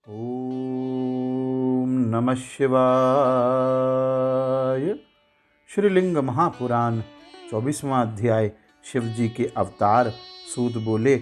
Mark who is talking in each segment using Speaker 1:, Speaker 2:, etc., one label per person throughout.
Speaker 1: ओम नमः शिवाय। श्रीलिंग महापुराण 24वां अध्याय। शिवजी के अवतार। सूत बोले,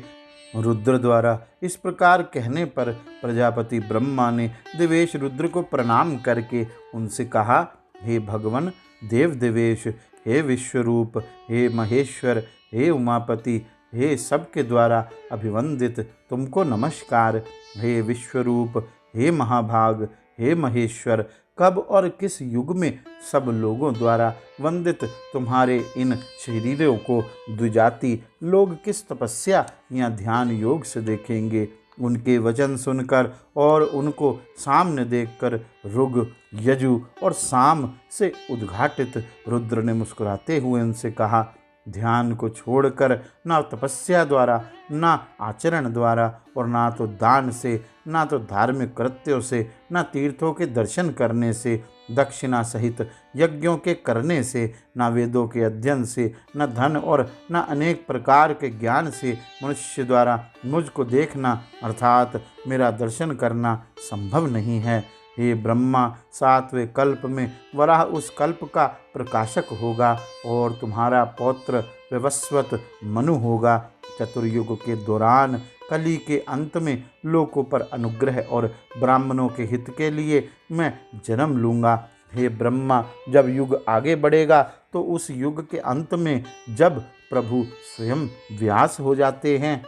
Speaker 1: रुद्र द्वारा इस प्रकार कहने पर प्रजापति ब्रह्मा ने देवेश रुद्र को प्रणाम करके उनसे कहा, हे भगवन देव देवेश, हे विश्वरूप, हे महेश्वर, हे उमापति, हे सबके द्वारा अभिवंदित तुमको नमस्कार। हे विश्वरूप, हे महाभाग, हे महेश्वर, कब और किस युग में सब लोगों द्वारा वंदित तुम्हारे इन शरीरों को द्विजाति लोग किस तपस्या या ध्यान योग से देखेंगे। उनके वचन सुनकर और उनको सामने देखकर ऋग, यजु और साम से उद्घाटित रुद्र ने मुस्कुराते हुए उनसे कहा, ध्यान को छोड़कर ना तपस्या द्वारा, ना आचरण द्वारा और ना तो दान से, ना तो धार्मिक कृत्यों से, ना तीर्थों के दर्शन करने से, दक्षिणा सहित यज्ञों के करने से, ना वेदों के अध्ययन से, न धन और न अनेक प्रकार के ज्ञान से मनुष्य द्वारा मुझको देखना अर्थात मेरा दर्शन करना संभव नहीं है। हे ब्रह्मा, 7वें कल्प में वराह उस कल्प का प्रकाशक होगा और तुम्हारा पौत्र विवस्वत मनु होगा। चतुर्युग के दौरान कली के अंत में लोकों पर अनुग्रह और ब्राह्मणों के हित के लिए मैं जन्म लूँगा। हे ब्रह्मा, जब युग आगे बढ़ेगा तो उस युग के अंत में जब प्रभु स्वयं व्यास हो जाते हैं,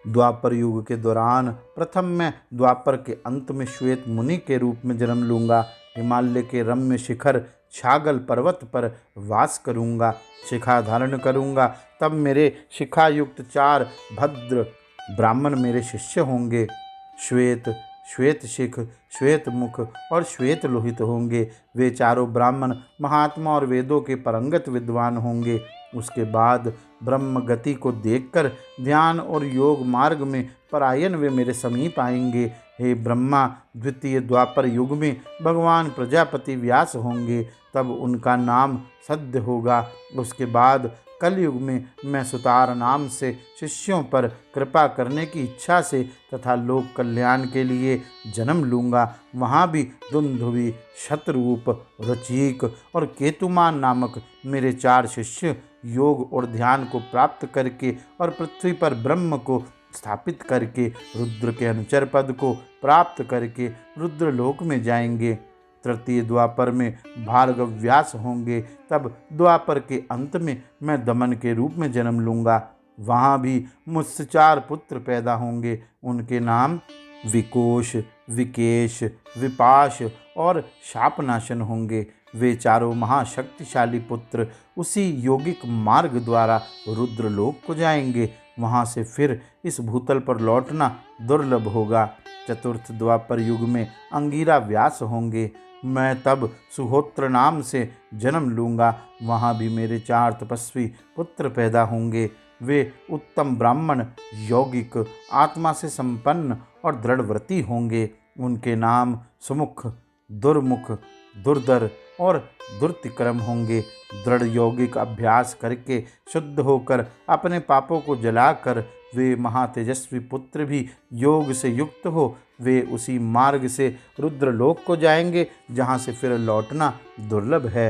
Speaker 1: द्वापर युग के दौरान प्रथम मैं द्वापर के अंत में श्वेत मुनि के रूप में जन्म लूँगा। हिमालय के रम्य शिखर छागल पर्वत पर वास करूँगा, शिखा धारण करूँगा। तब मेरे शिखा युक्त 4 भद्र ब्राह्मण मेरे शिष्य होंगे। श्वेत, श्वेत शिख, श्वेत मुख और श्वेत लोहित होंगे। वे चारों ब्राह्मण महात्मा और वेदों के परंगत विद्वान होंगे। उसके बाद ब्रह्म गति को देखकर ध्यान और योग मार्ग में परायण वे मेरे समीप आएंगे। हे ब्रह्मा, द्वितीय द्वापर युग में भगवान प्रजापति व्यास होंगे, तब उनका नाम सद्य होगा। उसके बाद कलयुग में मैं सुतार नाम से शिष्यों पर कृपा करने की इच्छा से तथा लोक कल्याण के लिए जन्म लूँगा। वहाँ भी दुंदुभि, शतरूप, रचीक और केतुमान नामक मेरे 4 शिष्य योग और ध्यान को प्राप्त करके और पृथ्वी पर ब्रह्म को स्थापित करके रुद्र के अनुचर पद को प्राप्त करके रुद्रलोक में जाएंगे। तृतीय द्वापर में भार्गव व्यास होंगे। तब द्वापर के अंत में मैं दमन के रूप में जन्म लूँगा। वहाँ भी मुझसे 4 पुत्र पैदा होंगे। उनके नाम विकोश, विकेश, विपाश और शापनाशन होंगे। वे चारों महाशक्तिशाली पुत्र उसी यौगिक मार्ग द्वारा रुद्रलोक को जाएंगे। वहाँ से फिर इस भूतल पर लौटना दुर्लभ होगा। चतुर्थ द्वापर युग में अंगिरा व्यास होंगे। मैं तब सुहोत्र नाम से जन्म लूँगा। वहाँ भी मेरे 4 तपस्वी पुत्र पैदा होंगे। वे उत्तम ब्राह्मण, यौगिक, आत्मा से संपन्न और दृढ़व्रती होंगे। उनके नाम सुमुख, दुर्मुख, दुर्धर और दुर्तिक्रम होंगे। दृढ़ यौगिक अभ्यास करके शुद्ध होकर अपने पापों को जलाकर वे महातेजस्वी पुत्र भी योग से युक्त हो वे उसी मार्ग से रुद्रलोक को जाएंगे, जहाँ से फिर लौटना दुर्लभ है।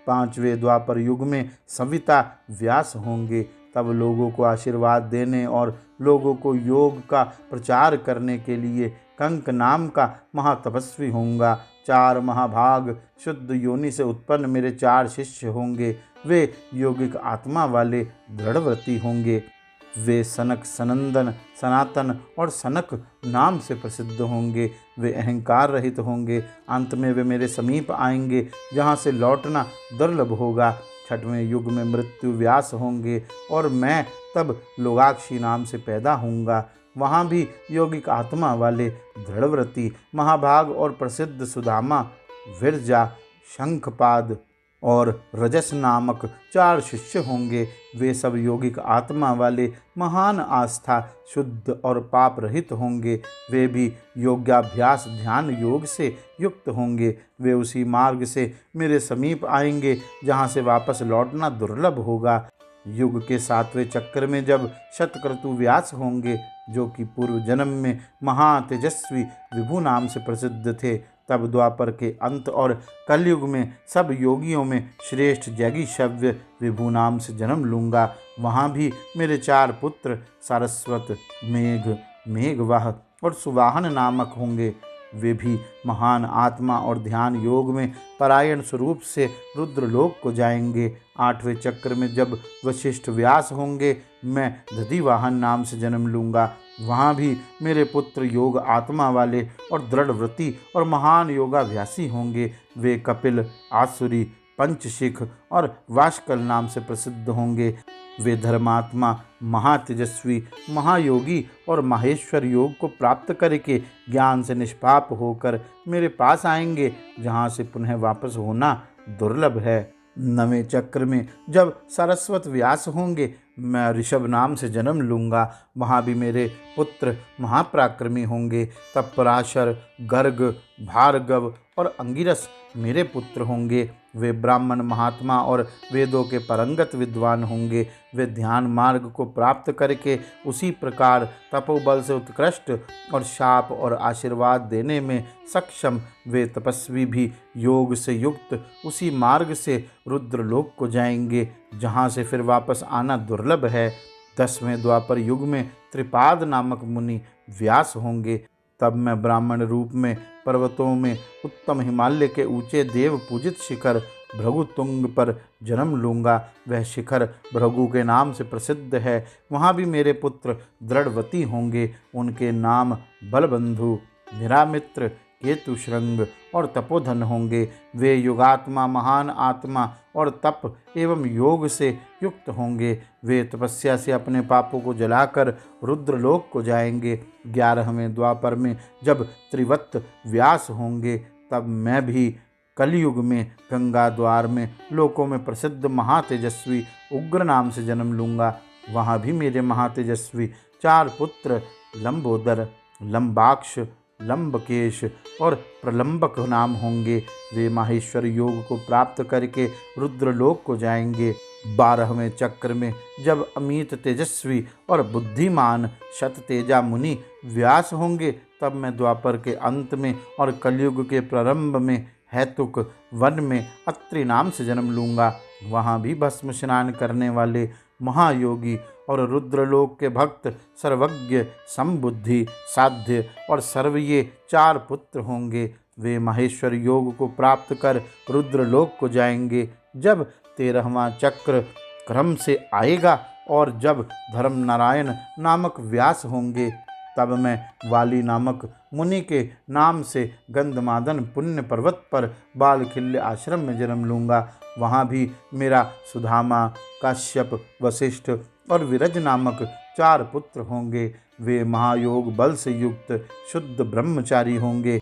Speaker 1: 5वें द्वापर युग में सविता व्यास होंगे। तब लोगों को आशीर्वाद देने और लोगों को योग का प्रचार करने के लिए कंक नाम का महातपस्वी होऊंगा। 4 महाभाग शुद्ध योनि से उत्पन्न मेरे 4 शिष्य होंगे। वे यौगिक आत्मा वाले दृढ़व्रती होंगे। वे सनक, सनंदन, सनातन और सनक नाम से प्रसिद्ध होंगे। वे अहंकार रहित होंगे। अंत में वे मेरे समीप आएंगे, जहाँ से लौटना दुर्लभ होगा। 6वें युग में मृत्यु व्यास होंगे और मैं तब लोगाक्षी नाम से पैदा होऊंगा। वहाँ भी यौगिक आत्मा वाले दृढ़व्रती, महाभाग और प्रसिद्ध सुदामा, विरजा, शंखपाद और रजस नामक 4 शिष्य होंगे। वे सब यौगिक आत्मा वाले महान आस्था, शुद्ध और पाप रहित होंगे। वे भी योगाभ्यास ध्यान योग से युक्त होंगे। वे उसी मार्ग से मेरे समीप आएंगे, जहाँ से वापस लौटना दुर्लभ होगा। युग के 7वें चक्र में जब शतक्रतु व्यास होंगे, जो कि पूर्व जन्म में महातेजस्वी विभु नाम से प्रसिद्ध थे, तब द्वापर के अंत और कलयुग में सब योगियों में श्रेष्ठ जैगीषव्य विभु नाम से जन्म लूँगा। वहाँ भी मेरे 4 पुत्र सारस्वत, मेघ, मेघवाह और सुवाहन नामक होंगे। वे भी महान आत्मा और ध्यान योग में परायण स्वरूप से रुद्रलोक को जाएंगे। 8वें चक्र में जब वशिष्ठ व्यास होंगे, मैं दधिवाहन नाम से जन्म लूँगा। वहाँ भी मेरे पुत्र योग आत्मा वाले और दृढ़व्रती और महान योगाभ्यासी होंगे। वे कपिल, आसुरी, पंचशिख और वाष्कल नाम से प्रसिद्ध होंगे। वे धर्मात्मा, महातेजस्वी, महायोगी और माहेश्वर योग को प्राप्त करके ज्ञान से निष्पाप होकर मेरे पास आएंगे, जहाँ से पुनः वापस होना दुर्लभ है। 9वें चक्र में जब सरस्वत व्यास होंगे, मैं ऋषभ नाम से जन्म लूँगा। वहाँ भी मेरे पुत्र महापराक्रमी होंगे। तब पराशर, गर्ग, भार्गव और अंगिरस मेरे पुत्र होंगे। वे ब्राह्मण महात्मा और वेदों के परंगत विद्वान होंगे। वे ध्यान मार्ग को प्राप्त करके उसी प्रकार तपोबल से उत्कृष्ट और शाप और आशीर्वाद देने में सक्षम वे तपस्वी भी योग से युक्त उसी मार्ग से रुद्रलोक को जाएंगे, जहाँ से फिर वापस आना दुर्लभ है। 10वें द्वापर युग में त्रिपाद नामक मुनि व्यास होंगे। तब मैं ब्राह्मण रूप में पर्वतों में उत्तम हिमालय के ऊंचे देव पूजित शिखर भृगुतुंग पर जन्म लूँगा। वह शिखर भृगु के नाम से प्रसिद्ध है। वहाँ भी मेरे पुत्र दृढ़वती होंगे। उनके नाम बलबंधु, निरामित्र, केतुश्रृंग और तपोधन होंगे। वे युगात्मा, महान आत्मा और तप एवं योग से युक्त होंगे। वे तपस्या से अपने पापों को जलाकर रुद्रलोक को जाएंगे। 11वें द्वापर में जब त्रिवत्त व्यास होंगे, तब मैं भी कलयुग में गंगा द्वार में लोकों में प्रसिद्ध महातेजस्वी उग्र नाम से जन्म लूँगा। वहाँ भी मेरे महातेजस्वी 4 पुत्र लंबोदर, लंबाक्ष, लंबकेश और प्रलंबक नाम होंगे। वे माहेश्वर योग को प्राप्त करके रुद्रलोक को जाएंगे। 12वें चक्र में जब अमित तेजस्वी और बुद्धिमान शततेजा मुनि व्यास होंगे, तब मैं द्वापर के अंत में और कलयुग के प्रारंभ में हैतुक वन में अत्रि नाम से जन्म लूँगा। वहाँ भी भस्म स्नान करने वाले महायोगी और रुद्रलोक के भक्त सर्वज्ञ, समबुद्धि, साध्य और सर्व ये 4 पुत्र होंगे। वे माहेश्वर योग को प्राप्त कर रुद्रलोक को जाएंगे। जब 13वां चक्र क्रम से आएगा और जब धर्मनारायण नामक व्यास होंगे, तब मैं वाली नामक मुनि के नाम से गंधमादन पुण्य पर्वत पर बालखिल्य आश्रम में जन्म लूँगा। वहाँ भी मेरा सुधामा, काश्यप, वशिष्ठ और विरज नामक 4 पुत्र होंगे। वे महायोग बल से युक्त शुद्ध ब्रह्मचारी होंगे।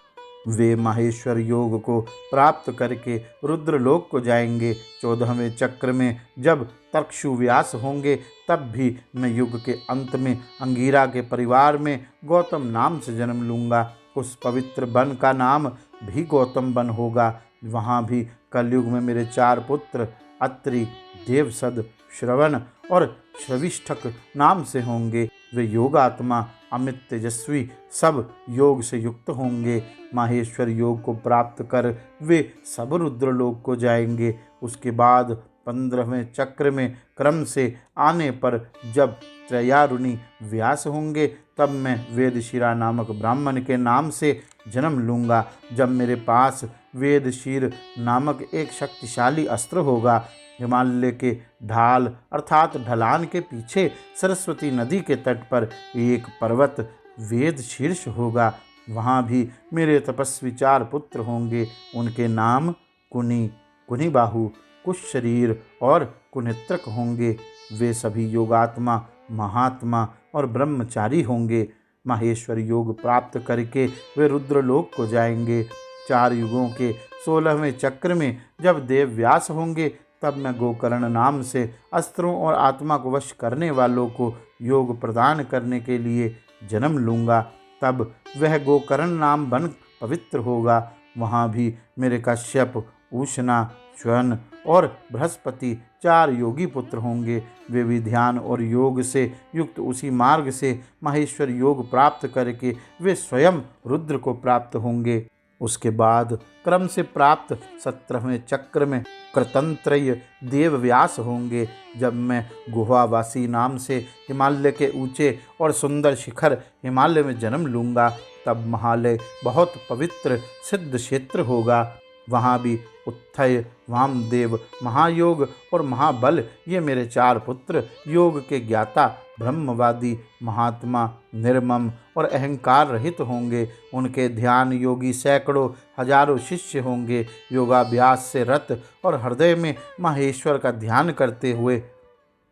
Speaker 1: वे माहेश्वर योग को प्राप्त करके रुद्रलोक को जाएंगे। 14वें चक्र में जब तर्कशु व्यास होंगे, तब भी मैं युग के अंत में अंगीरा के परिवार में गौतम नाम से जन्म लूँगा। उस पवित्र वन का नाम भी गौतम वन होगा। वहाँ भी कलयुग में मेरे 4 पुत्र अत्रि, देवसद, श्रवण और श्रविष्ठक नाम से होंगे। वे योगात्मा, अमित तेजस्वी, सब योग से युक्त होंगे। माहेश्वर योग को प्राप्त कर वे सब रुद्रलोक को जाएंगे। उसके बाद 15वें चक्र में क्रम से आने पर जब त्रयारुणी व्यास होंगे, तब मैं वेदशिरा नामक ब्राह्मण के नाम से जन्म लूँगा। जब मेरे पास वेदशीर नामक एक शक्तिशाली अस्त्र होगा, हिमालय के ढाल अर्थात ढलान के पीछे सरस्वती नदी के तट पर एक पर्वत वेद शीर्ष होगा। वहाँ भी मेरे तपस्वी 4 पुत्र होंगे। उनके नाम कुनी, कुनिबाहु, कुश शरीर और कुनेत्रक होंगे। वे सभी योगात्मा, महात्मा और ब्रह्मचारी होंगे। माहेश्वर योग प्राप्त करके वे रुद्रलोक को जाएंगे। 4 युगों के 16वें चक्र में जब देव व्यास होंगे, तब मैं गोकर्ण नाम से अस्त्रों और आत्मा को वश करने वालों को योग प्रदान करने के लिए जन्म लूँगा। तब वह गोकर्ण नाम वन पवित्र होगा। वहाँ भी मेरे कश्यप, उष्णा, च्वन और बृहस्पति 4 योगी पुत्र होंगे। वे भी ध्यान और योग से युक्त उसी मार्ग से माहेश्वर योग प्राप्त करके वे स्वयं रुद्र को प्राप्त होंगे। उसके बाद क्रम से प्राप्त 17वें चक्र में कृतंत्रय देव व्यास होंगे। जब मैं गुहावासी नाम से हिमालय के ऊंचे और सुंदर शिखर हिमालय में जन्म लूँगा, तब महालय बहुत पवित्र सिद्ध क्षेत्र होगा। वहाँ भी उत्थय, वामदेव, महायोग और महाबल ये मेरे 4 पुत्र योग के ज्ञाता, ब्रह्मवादी, महात्मा, निर्मम और अहंकार रहित होंगे। उनके ध्यान योगी सैकड़ों हजारों शिष्य होंगे। योगाभ्यास से रत और हृदय में महेश्वर का ध्यान करते हुए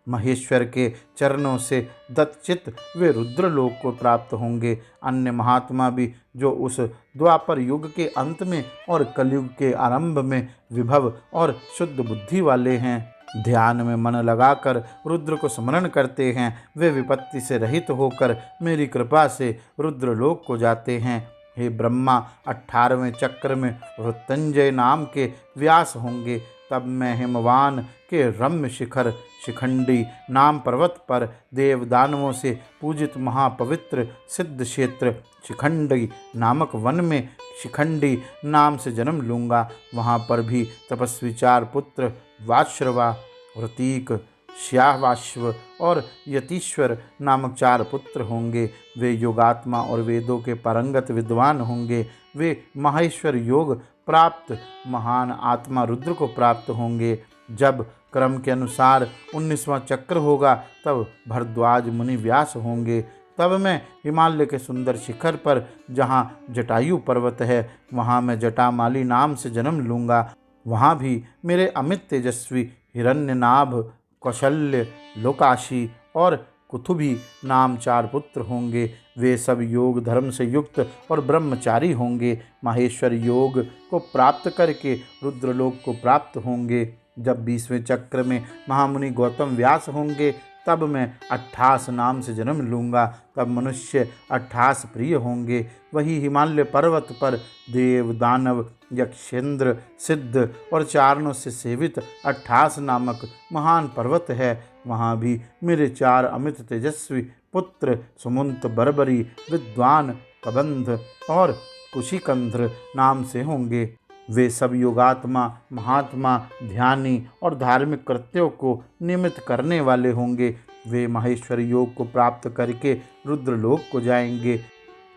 Speaker 1: महेश्वर के चरणों से दत्तचित वे रुद्रलोक को प्राप्त होंगे। अन्य महात्मा भी जो उस द्वापर युग के अंत में और कलयुग के आरंभ में विभव और शुद्ध बुद्धि वाले हैं, ध्यान में मन लगाकर रुद्र को स्मरण करते हैं, वे विपत्ति से रहित होकर मेरी कृपा से रुद्रलोक को जाते हैं। हे ब्रह्मा, 18वें चक्र में मृत्युंजय नाम के व्यास होंगे। तब मैं हिमवान के रम्य शिखर शिखंडी नाम पर्वत पर देव दानवों से पूजित महापवित्र सिद्ध क्षेत्र शिखंडी नामक वन में शिखंडी नाम से जन्म लूँगा। वहाँ पर भी तपस्वी 4 पुत्र वाश्रवा, वृतीक, श्यावाश्व और यतीश्वर नामक 4 पुत्र होंगे। वे योगात्मा और वेदों के पारंगत विद्वान होंगे। वे माहेश्वर योग प्राप्त महान आत्मा रुद्र को प्राप्त होंगे। जब क्रम के अनुसार 19वां चक्र होगा, तब भरद्वाज मुनि व्यास होंगे। तब मैं हिमालय के सुंदर शिखर पर, जहाँ जटायु पर्वत है, वहाँ मैं जटामाली नाम से जन्म लूँगा। वहाँ भी मेरे अमित तेजस्वी हिरण्यनाभ, कौशल्य, लोकाशी और कुथुभी नाम 4 पुत्र होंगे। वे सब योग धर्म से युक्त और ब्रह्मचारी होंगे। माहेश्वर योग को प्राप्त करके रुद्रलोक को प्राप्त होंगे। जब 20वें चक्र में महामुनि गौतम व्यास होंगे, तब मैं 28 नाम से जन्म लूँगा। तब मनुष्य 28 प्रिय होंगे। वही हिमालय पर्वत पर देव, दानव, यक्षेंद्र, सिद्ध और चारणों से सेवित 28 नामक महान पर्वत है। वहाँ भी मेरे 4 अमित तेजस्वी पुत्र सुमंत, बर्बरी, विद्वान, कबंध और कुशिकंध्र नाम से होंगे। वे सब योगात्मा, महात्मा, ध्यानी और धार्मिक कृत्यों को नियमित करने वाले होंगे। वे माहेश्वर योग को प्राप्त करके रुद्रलोक को जाएंगे।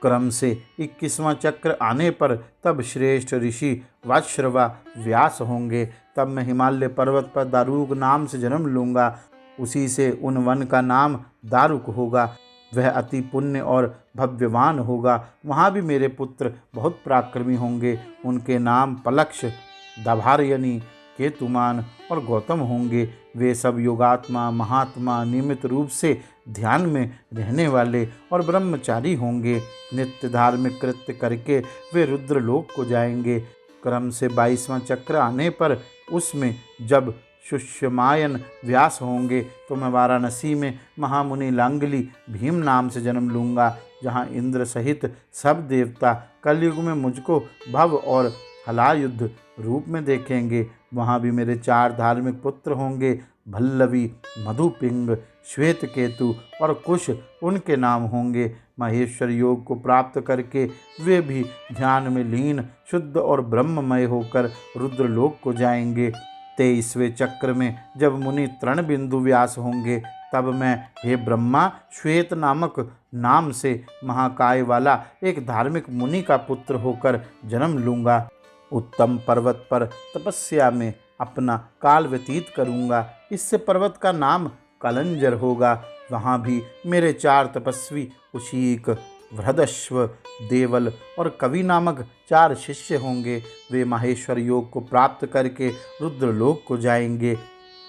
Speaker 1: क्रम से 21वां चक्र आने पर तब श्रेष्ठ ऋषि वाश्रवा व्यास होंगे। तब मैं हिमालय पर्वत पर दारुक नाम से जन्म लूँगा। उसी से उन वन का नाम दारुक होगा। वह अति पुण्य और भव्यवान होगा। वहाँ भी मेरे पुत्र बहुत पराक्रमी होंगे। उनके नाम पलक्ष, दाभारयनी, केतुमान और गौतम होंगे। वे सब योगात्मा, महात्मा, नियमित रूप से ध्यान में रहने वाले और ब्रह्मचारी होंगे। नित्य धार्मिक कृत्य करके वे रुद्रलोक को जाएंगे। क्रम से 22वां चक्र आने पर उसमें जब शुष्यमायन व्यास होंगे, तो मैं वाराणसी में महामुनि लांगली भीम नाम से जन्म लूँगा। जहाँ इंद्र सहित सब देवता कलयुग में मुझको भव और हलायुद्ध रूप में देखेंगे। वहाँ भी मेरे 4 धार्मिक पुत्र होंगे। भल्लवी, मधुपिंग, श्वेत केतु और कुश उनके नाम होंगे। माहेश्वर योग को प्राप्त करके वे भी ध्यान में लीन, शुद्ध और ब्रह्ममय होकर रुद्रलोक को जाएंगे। 23वें चक्र में जब मुनि तृणबिंदु व्यास होंगे, तब मैं हे ब्रह्मा श्वेत नामक नाम से महाकाय वाला एक धार्मिक मुनि का पुत्र होकर जन्म लूँगा। उत्तम पर्वत पर तपस्या में अपना काल व्यतीत करूँगा। इससे पर्वत का नाम कलंजर होगा। वहाँ भी मेरे 4 तपस्वी कुशीक, वृहदश्व, देवल और कवि नामक 4 शिष्य होंगे। वे माहेश्वर योग को प्राप्त करके रुद्रलोक को जाएंगे।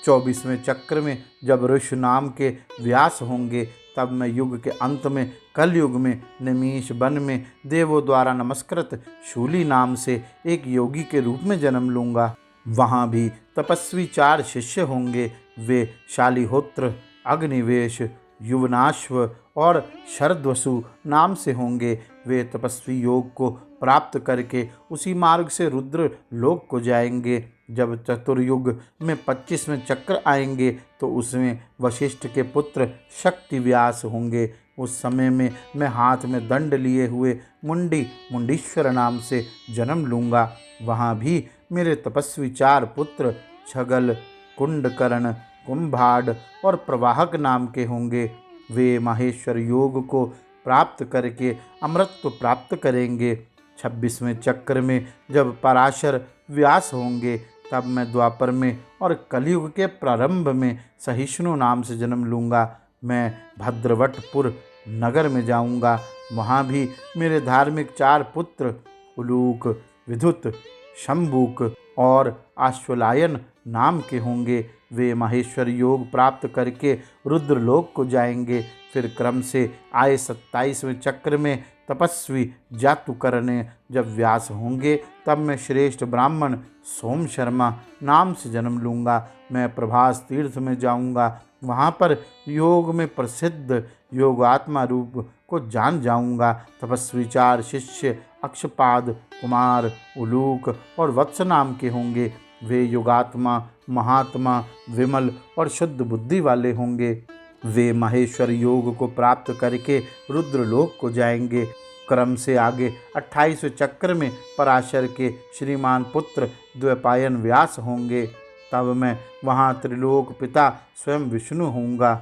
Speaker 1: 24वें चक्र में जब ऋषि नाम के व्यास होंगे, तब मैं युग के अंत में कलयुग में निमीष वन में देवों द्वारा नमस्कृत शूली नाम से एक योगी के रूप में जन्म लूँगा। वहाँ भी तपस्वी 4 शिष्य होंगे। वे शालिहोत्र, अग्निवेश, युवनाश्व और शरद्वसु नाम से होंगे। वे तपस्वी योग को प्राप्त करके उसी मार्ग से रुद्र लोक को जाएंगे। जब चतुर्युग में 25वें चक्र आएंगे तो उसमें वशिष्ठ के पुत्र शक्ति व्यास होंगे। उस समय में मैं हाथ में दंड लिए हुए मुंडीश्वर नाम से जन्म लूँगा। वहाँ भी मेरे तपस्वी 4 पुत्र छगल, कुंडकर्ण, कुंभाड और प्रवाहक नाम के होंगे। वे माहेश्वर योग को प्राप्त करके अमृतत्व प्राप्त करेंगे। 26वें चक्र में जब पराशर व्यास होंगे तब मैं द्वापर में और कलयुग के प्रारंभ में सहिष्णु नाम से जन्म लूँगा। मैं भद्रवटपुर नगर में जाऊँगा। वहाँ भी मेरे धार्मिक 4 पुत्र उलूक, विद्युत, शंभुक और आश्वलायन नाम के होंगे। वे माहेश्वर योग प्राप्त करके रुद्रलोक को जाएंगे। फिर क्रम से आए 27वें चक्र में तपस्वी जातुकर्ण जब व्यास होंगे तब मैं श्रेष्ठ ब्राह्मण सोम शर्मा नाम से जन्म लूँगा। मैं प्रभास तीर्थ में जाऊँगा। वहाँ पर योग में प्रसिद्ध योगात्मा रूप को जान जाऊँगा। तपस्वी 4 शिष्य अक्षपाद, कुमार, उलूक और वत्स नाम के होंगे। वे योगात्मा, महात्मा, विमल और शुद्ध बुद्धि वाले होंगे। वे माहेश्वर योग को प्राप्त करके रुद्रलोक को जाएंगे। क्रम से आगे 28वें चक्र में पराशर के श्रीमान पुत्र द्वैपायन व्यास होंगे। तब मैं वहाँ त्रिलोक पिता स्वयं विष्णु होऊंगा।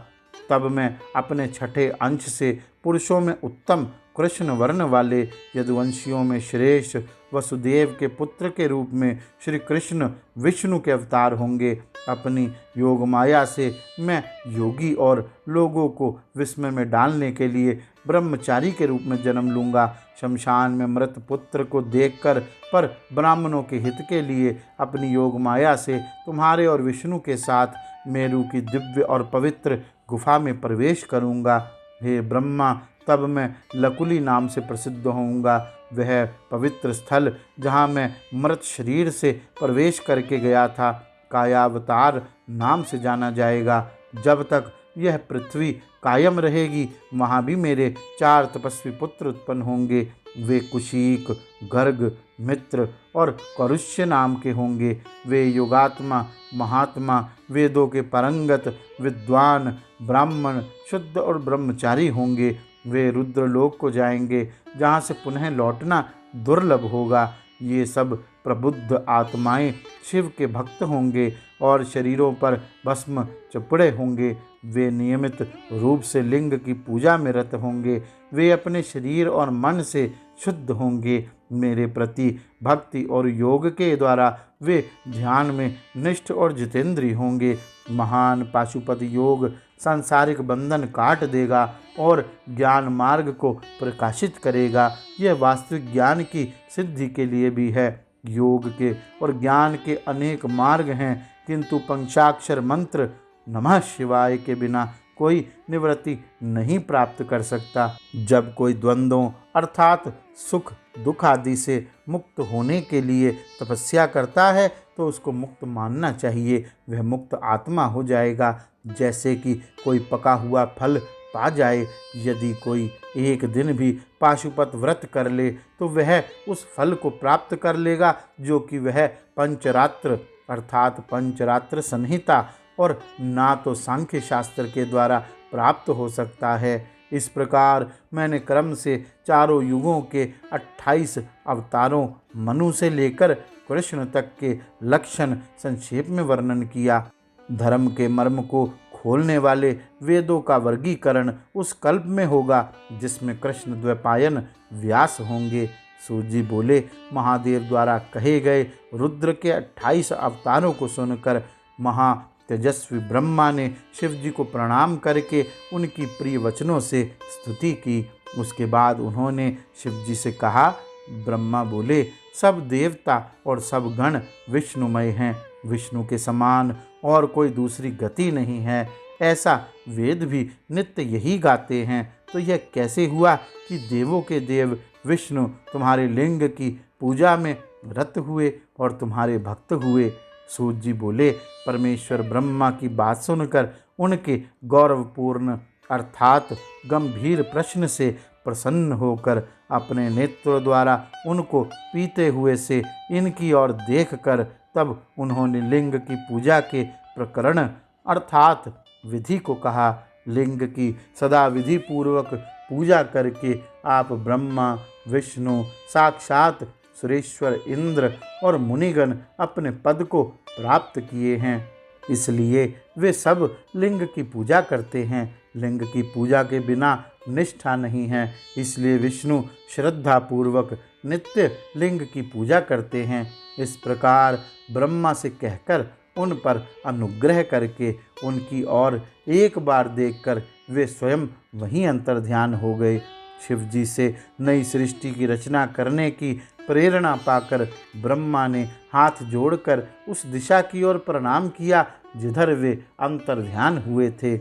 Speaker 1: तब मैं अपने 6ठे अंश से पुरुषों में उत्तम कृष्ण वर्ण वाले यदुवंशियों में श्रेष्ठ वसुदेव के पुत्र के रूप में श्री कृष्ण विष्णु के अवतार होंगे। अपनी योग माया से मैं योगी और लोगों को विस्मय में डालने के लिए ब्रह्मचारी के रूप में जन्म लूँगा। शमशान में मृत पुत्र को देखकर पर ब्राह्मणों के हित के लिए अपनी योग माया से तुम्हारे और विष्णु के साथ मेरु की दिव्य और पवित्र गुफा में प्रवेश करूँगा। हे ब्रह्मा, तब मैं लकुली नाम से प्रसिद्ध होऊंगा। वह पवित्र स्थल जहाँ मैं मृत शरीर से प्रवेश करके गया था कायावतार नाम से जाना जाएगा। जब तक यह पृथ्वी कायम रहेगी वहाँ भी मेरे 4 तपस्वी पुत्र उत्पन्न होंगे। वे कुशीक, गर्ग, मित्र और करुष्य नाम के होंगे। वे योगात्मा, महात्मा, वेदों के परंगत, विद्वान, ब्राह्मण, शुद्ध और ब्रह्मचारी होंगे। वे रुद्रलोक को जाएंगे जहाँ से पुनः लौटना दुर्लभ होगा। ये सब प्रबुद्ध आत्माएं शिव के भक्त होंगे और शरीरों पर भस्म चपड़े होंगे। वे नियमित रूप से लिंग की पूजा में रत होंगे। वे अपने शरीर और मन से शुद्ध होंगे। मेरे प्रति भक्ति और योग के द्वारा वे ध्यान में निष्ठ और जितेंद्रिय होंगे। महान पाशुपत योग सांसारिक बंधन काट देगा और ज्ञान मार्ग को प्रकाशित करेगा। यह वास्तविक ज्ञान की सिद्धि के लिए भी है। योग के और ज्ञान के अनेक मार्ग हैं, किंतु पंचाक्षर मंत्र नमः शिवाय के बिना कोई निवृत्ति नहीं प्राप्त कर सकता। जब कोई द्वंद्वों अर्थात सुख दुख आदि से मुक्त होने के लिए तपस्या करता है तो उसको मुक्त मानना चाहिए। वह मुक्त आत्मा हो जाएगा। जैसे कि कोई पका हुआ फल पा जाए। यदि कोई एक दिन भी पाशुपत व्रत कर ले तो वह उस फल को प्राप्त कर लेगा जो कि वह पंचरात्र अर्थात पंचरात्र संहिता और ना तो सांख्य शास्त्र के द्वारा प्राप्त हो सकता है। इस प्रकार मैंने क्रम से 4 युगों के 28 अवतारों मनु से लेकर कृष्ण तक के लक्षण संक्षेप में वर्णन किया। धर्म के मर्म को खोलने वाले वेदों का वर्गीकरण उस कल्प में होगा जिसमें कृष्ण द्वैपायन व्यास होंगे। सूत जी बोले, महादेव द्वारा कहे गए रुद्र के 28 अवतारों को सुनकर महातेजस्वी ब्रह्मा ने शिव जी को प्रणाम करके उनकी प्रिय वचनों से स्तुति की। उसके बाद उन्होंने शिव जी से कहा। ब्रह्मा बोले, सब देवता और सब गण विष्णुमय हैं। विष्णु के समान और कोई दूसरी गति नहीं है, ऐसा वेद भी नित्य यही गाते हैं। तो यह कैसे हुआ कि देवों के देव विष्णु तुम्हारे लिंग की पूजा में रत हुए और तुम्हारे भक्त हुए? सूत जी बोले, परमेश्वर ब्रह्मा की बात सुनकर उनके गौरवपूर्ण अर्थात गंभीर प्रश्न से प्रसन्न होकर अपने नेत्रों द्वारा उनको पीते हुए से इनकी ओर देखकर तब उन्होंने लिंग की पूजा के प्रकरण अर्थात विधि को कहा। लिंग की सदा विधि पूर्वक पूजा करके आप ब्रह्मा, विष्णु, साक्षात सुरेश्वर इंद्र और मुनिगण अपने पद को प्राप्त किए हैं। इसलिए वे सब लिंग की पूजा करते हैं। लिंग की पूजा के बिना निष्ठा नहीं है, इसलिए विष्णु श्रद्धा पूर्वक नित्य लिंग की पूजा करते हैं। इस प्रकार ब्रह्मा से कहकर उन पर अनुग्रह करके उनकी ओर एक बार देखकर वे स्वयं वहीं अंतर्ध्यान हो गए। शिव जी से नई सृष्टि की रचना करने की प्रेरणा पाकर ब्रह्मा ने हाथ जोड़कर उस दिशा की ओर प्रणाम किया जिधर वे अंतर्ध्यान हुए थे।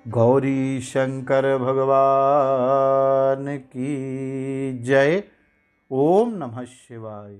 Speaker 1: गौरी शंकर भगवान की जय। ओम नमः शिवाय।